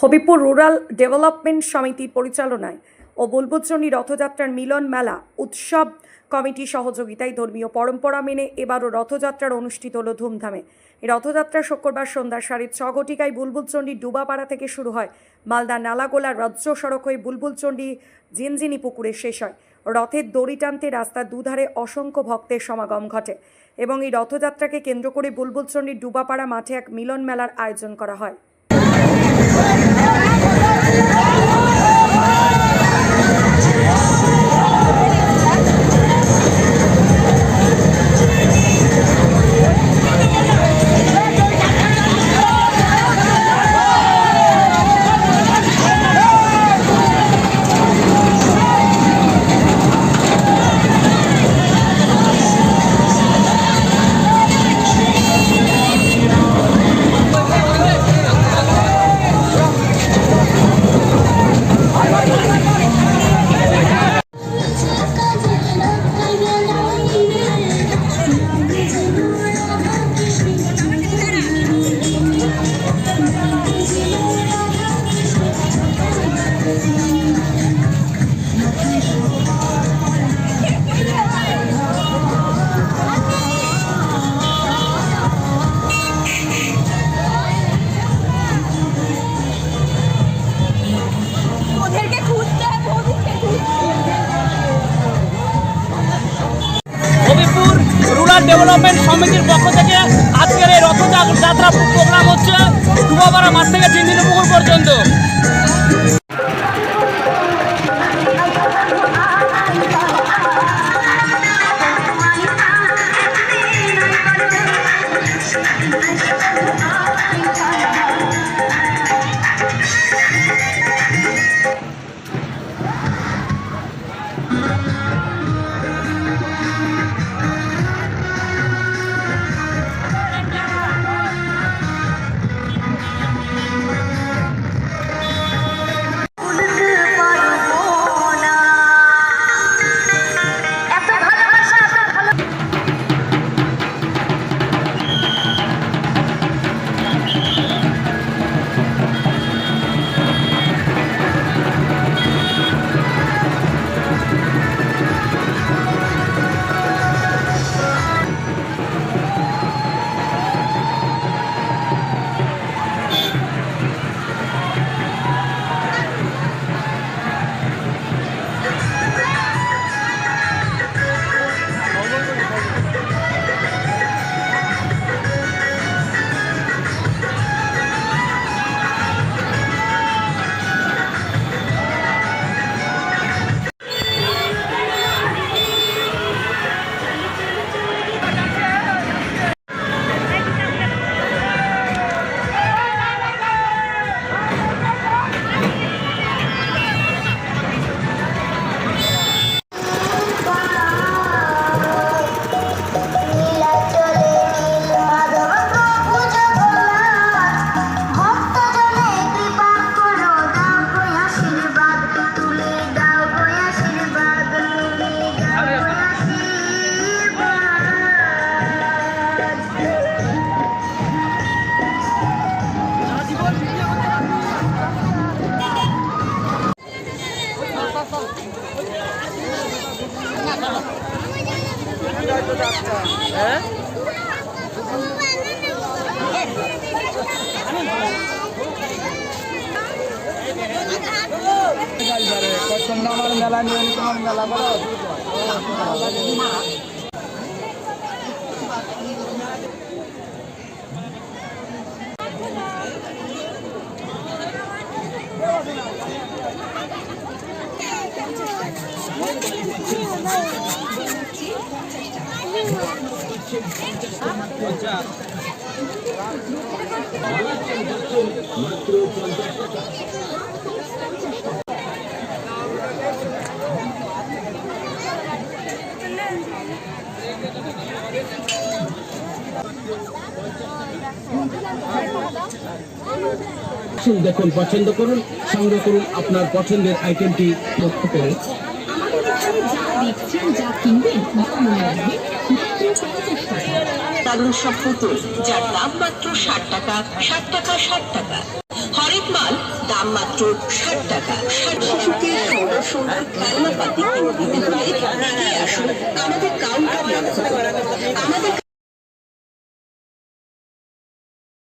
Habipur rural development সমিতির পরিচালনায় ও বুলবুলচণ্ডী রথযাত্রার মিলন মেলা উৎসব কমিটির সহযোগিতায় ধর্মীয় পরম্পরা মেনে এবারও রথযাত্রার অনুষ্ঠিত হলো ধুমধামে। এই রথযাত্রা শুক্রবার সন্ধ্যা 6:30 ঘটিকায় বুলবুলচণ্ডী ডুবাপাড়া থেকে শুরু হয়। মালদা নালাগোলা রাজ্য সড়ক হয়ে বুলবুলচণ্ডী জিনজিনি পুকুরে শেষ হয়। রথের দড়ি টানতে রাস্তার দুধারে অসংখ্য ভক্তের সমাগম ঘটে এবং এই রথযাত্রাকে কেন্দ্র করে বুলবুলচণ্ডীর ডুবাপাড়া মাঠে এক মিলন মেলার আয়োজন করা হয়। ডেভেলপমেন্ট সমিতির পক্ষ থেকে আজকের এই রথযাত্রা প্রোগ্রাম হচ্ছে ডুবাপাড়া মাঠ থেকে জিনজিনি পুকুর পর্যন্ত। মেলা নিয়ে মেলা দেখুন, পছন্দ করুন, সংগ্রহ করুন আপনার পছন্দের আইটেমটি লক্ষ্য করে। দারুণ সব পুতুল যার দাম মাত্র 60 টাকা, 60 টাকা, 60 টাকা। হরেক মাল দাম মাত্র 60 টাকা। 60 শিশুকে সুন্দর সুন্দর খেলনাপাতি কিনে দিতে হলে